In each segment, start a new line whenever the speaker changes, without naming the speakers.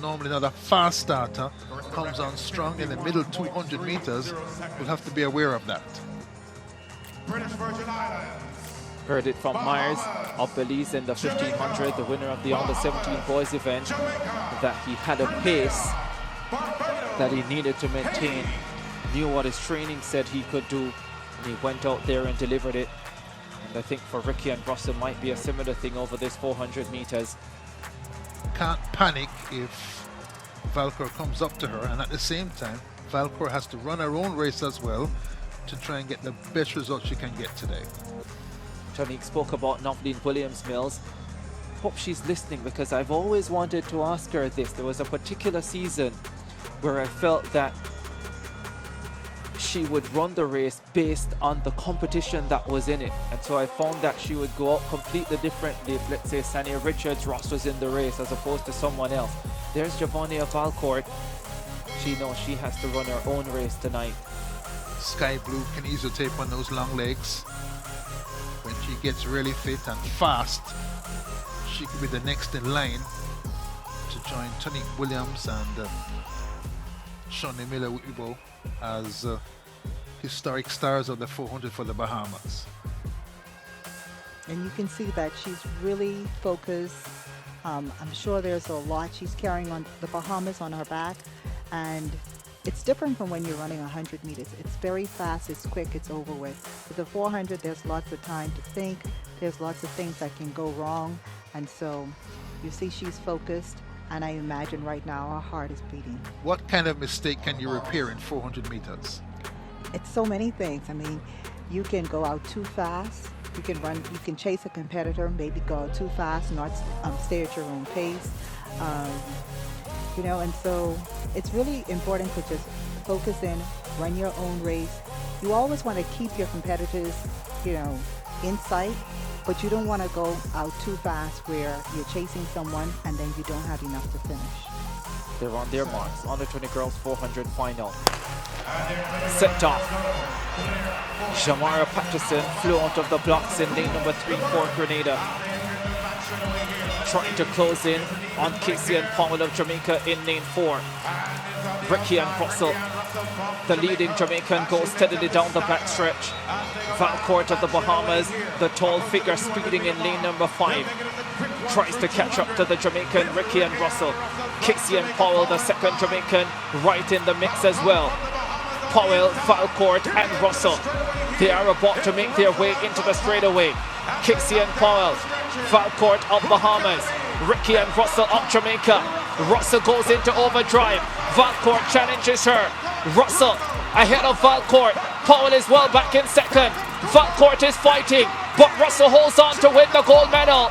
normally not a fast starter, comes on strong in the middle 200 meters, we'll have to be aware of that.
British Virgin Islands.
Heard it from Myers of Belize in the 1500, the winner of the under-17 boys event, that he had a pace that he needed to maintain, knew what his training said he could do, and he went out there and delivered it. And I think for Ricky and Russell might be a similar thing over this 400 meters.
Can't panic if Valcourt comes up to her, and at the same time Valcourt has to run her own race as well to try and get the best result she can get today.
Tonique spoke about Noveline Williams-Mills. Hope she's listening, because I've always wanted to ask her this. There was a particular season where I felt that she would run the race based on the competition that was in it, and so I found that she would go out completely differently if, let's say, Sania Richards Ross was in the race as opposed to someone else. There's Javonia Valcourt. She knows she has to run her own race tonight.
Sky Blue can easily take on those long legs. When she gets really fit and fast, she could be the next in line to join Tonique Williams and Shawnee Miller-Whitbo as historic stars of the 400 for the Bahamas.
And you can see that she's really focused. I'm sure there's a lot she's carrying on the Bahamas on her back, and it's different from when you're running 100 meters. It's very fast, it's quick, it's over with. With the 400, there's lots of time to think. There's lots of things that can go wrong. And so you see she's focused, and I imagine right now her heart is beating.
What kind of mistake can you repair in 400 meters?
It's so many things. I mean, you can go out too fast. You can chase a competitor, maybe go out too fast, not stay at your own pace. And so it's really important to just focus in, run your own race. You always want to keep your competitors, in sight, but you don't want to go out too fast where you're chasing someone and then you don't have enough to finish.
They're on their marks. Under 20 girls 400 final. Set off. Jamara Patterson flew out of the blocks in lane number 3 for Grenada. Trying to close in on Casey and Powell of Jamaica in lane 4. Ricky and Russell, the leading Jamaican, goes steadily down the backstretch. Valcourt of the Bahamas, the tall figure, speeding in lane number 5. Tries to catch up to the Jamaican Ricky and Russell. Casey and Powell, the second Jamaican, right in the mix as well. Powell, Valcourt and Russell, they are about to make their way into the straightaway. Casey and Powell, Valcourt of Bahamas, Ricky and Russell of Jamaica. Russell goes into overdrive. Valcourt challenges her. Russell ahead of Valcourt. Powell is well back in second. Valcourt is fighting, but Russell holds on to win the gold medal.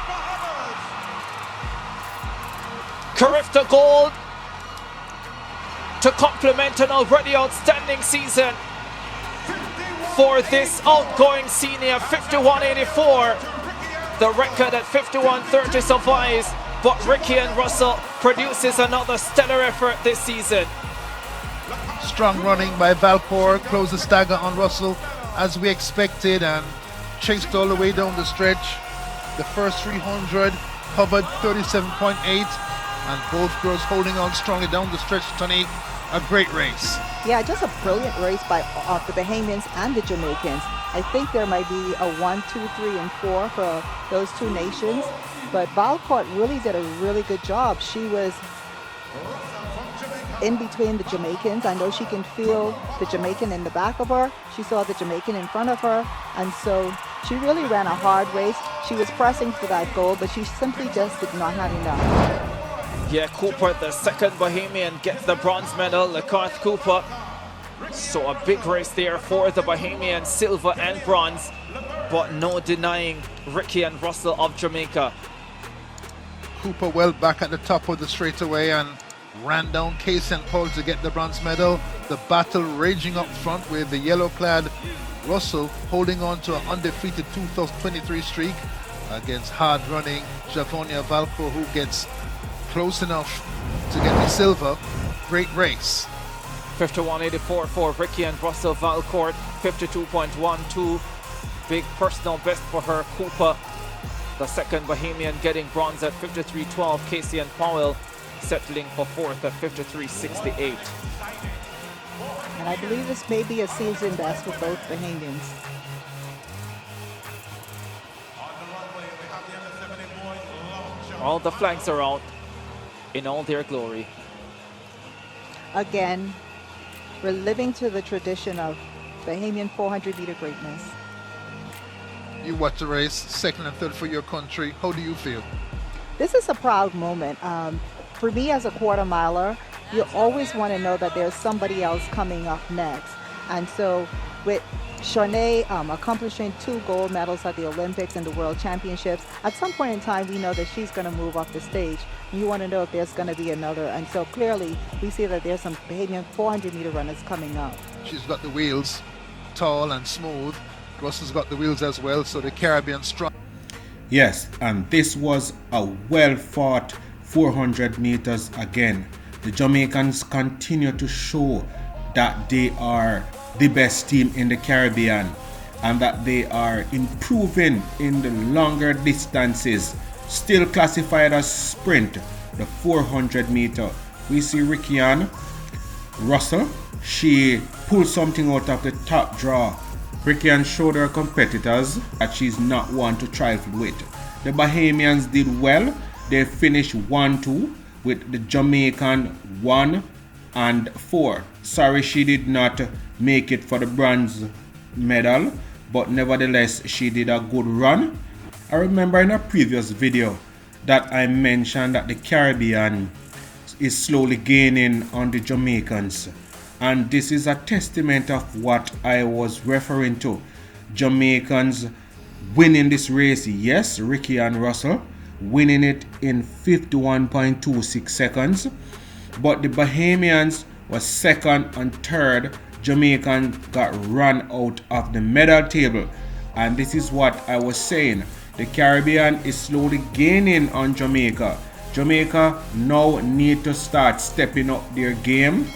Carifta gold to complement an already outstanding season for this outgoing senior. 51.84. The record at 51.30 survives, but Ricky and Russell produces another stellar effort this season.
Strong running by Valcourt, closed the stagger on Russell as we expected and chased all the way down the stretch. The first 300 covered 37.8, and both girls holding on strongly down the stretch. Tonique, a great race.
Yeah, just a brilliant race by the Bahamians and the Jamaicans. I think there might be a 1, 2, 3, and 4 for those two nations, but Valcourt really did a really good job. She was in between the Jamaicans. I know she can feel the Jamaican in the back of her. She saw the Jamaican in front of her, and so she really ran a hard race. She was pressing for that goal, but she simply just did not have enough.
Yeah, Cooper, the second Bahamian, gets the bronze medal. Lakarth Cooper. So a big race there for the Bahamian, silver and bronze, but no denying Ricky and Russell of Jamaica.
Cooper well back at the top of the straightaway and ran down Casey and Paul to get the bronze medal. The battle raging up front with the yellow-clad Russell holding on to an undefeated 2023 streak against hard-running Javonia Valcourt, who gets close enough to get the silver. Great race.
51.84 for Ricky and Russell. Valcourt 52.12. Big personal best for her. Cooper, the second Bahamian, getting bronze at 53.12. Casey and Powell settling for fourth at 53.68.
And I believe this may be a season best for both Bahamians.
All the flags are out in all their glory.
Again, we're living to the tradition of Bahamian 400-meter greatness.
You watch the race, second and third for your country. How do you feel?
This is a proud moment. For me as a quarter miler, you always want to know that there's somebody else coming up next. And so with Shanae accomplishing 2 gold medals at the Olympics and the World Championships, at some point in time we know that she's going to move off the stage. You want to know if there's going to be another. And so clearly we see that there's some Bahamian 400-meter runners coming up.
She's got the wheels, tall and smooth. Russell's got the wheels as well, so the Caribbean strong.
Yes, and this was a well-fought 400 meters again. The Jamaicans continue to show that they are the best team in the Caribbean and that they are improving in the longer distances. Still classified as sprint, the 400 meter. We see Rickian Russell. She pulled something out of the top draw. Rickian showed her competitors that she's not one to trifle with. The Bahamians did well. They finished 1-2 with the Jamaican 1 and 4. Sorry she did not make it for the bronze medal, but nevertheless she did a good run. I remember in a previous video that I mentioned that the Caribbean is slowly gaining on the Jamaicans, and this is a testament of what I was referring to. Jamaicans winning this race, yes, Ricky and Russell winning it in 51.26 seconds, but the Bahamians was second and third. Jamaican got run out of the medal table, and this is what I was saying. The Caribbean is slowly gaining on Jamaica. Jamaica now need to start stepping up their game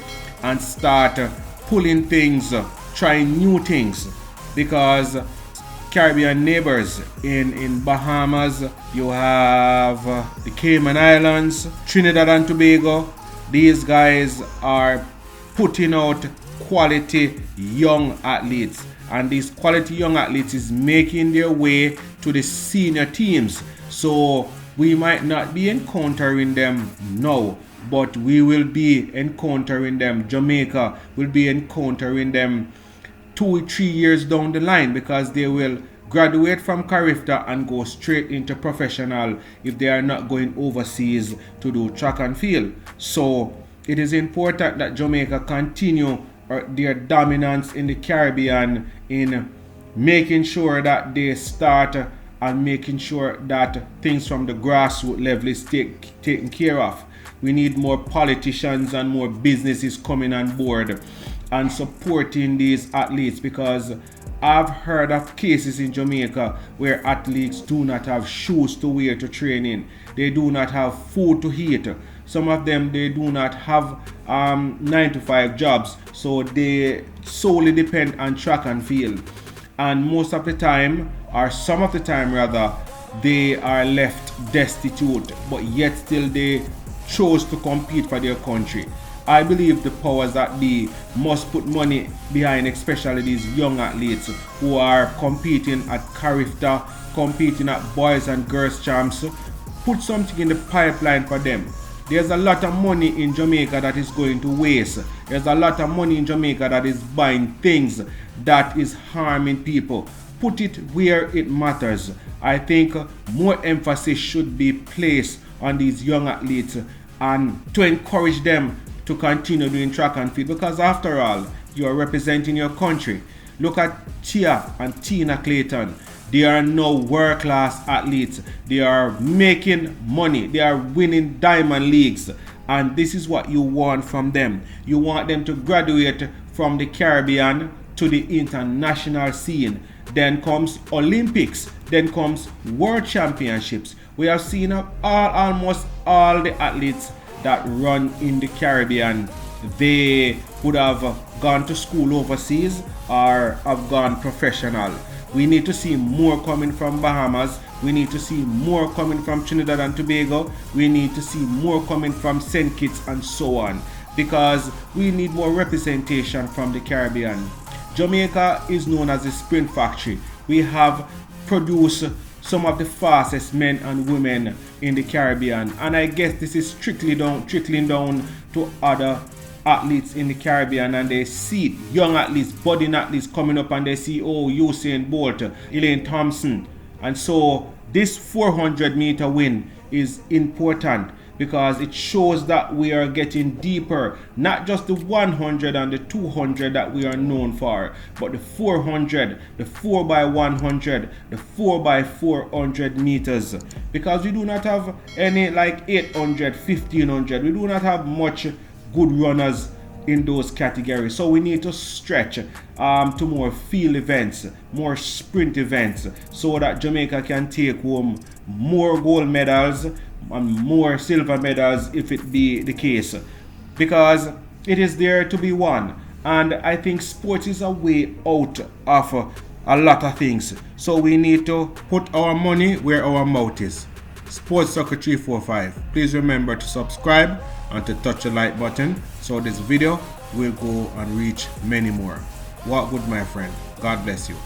and start pulling things, trying new things, because Caribbean neighbors in Bahamas, you have the Cayman Islands, Trinidad and Tobago. These guys are putting out quality young athletes, and these quality young athletes is making their way to the senior teams. So we might not be encountering them now, but we will be encountering them. Jamaica will be encountering them 2-3 years down the line, because they will graduate from Carifta and go straight into professional if they are not going overseas to do track and field. So it is important that Jamaica continue their dominance in the Caribbean in making sure that they start and making sure that things from the grassroots level is taken care of. We need more politicians and more businesses coming on board and supporting these athletes, because I've heard of cases in Jamaica where athletes do not have shoes to wear to training. They do not have food to eat. Some of them, they do not have 9-to-5 jobs, so they solely depend on track and field. And most of the time, or some of the time rather, they are left destitute, but yet still they chose to compete for their country. I believe the powers that be must put money behind, especially these young athletes who are competing at Carifta, competing at boys and girls champs. Put something in the pipeline for them. There's a lot of money in Jamaica that is going to waste. There's a lot of money in Jamaica that is buying things that is harming people. Put it where it matters. I think more emphasis should be placed on these young athletes and to encourage them to continue doing track and field, because after all, you are representing your country. Look at Tia and Tina Clayton. They are now world-class athletes. They are making money. They are winning diamond leagues. And this is what you want from them. You want them to graduate from the Caribbean to the international scene. Then comes Olympics. Then comes World Championships. We have seen almost all the athletes that run in the Caribbean. They would have gone to school overseas or have gone professional. We need to see more coming from Bahamas. We need to see more coming from Trinidad and Tobago. We need to see more coming from St. Kitts and so on, because we need more representation from the Caribbean. Jamaica is known as a sprint factory. We have produced some of the fastest men and women in the Caribbean, and I guess this is trickling down to other athletes in the Caribbean, and they see young athletes, budding athletes coming up, and they see, oh, Usain Bolt, Elaine Thompson. And so this 400-meter win is important because it shows that we are getting deeper, not just the 100 and the 200 that we are known for, but the 400, the 4x100, the 4x400 meters, because we do not have any like 800, 1500. We do not have much good runners in those categories, so we need to stretch to more field events, more sprint events, so that Jamaica can take home more gold medals and more silver medals if it be the case, because it is there to be won. And I think sports is a way out of a lot of things, so we need to put our money where our mouth is. Sports Soccer 345, please remember to subscribe and to touch the like button so this video will go and reach many more. What good, my friend. God bless you.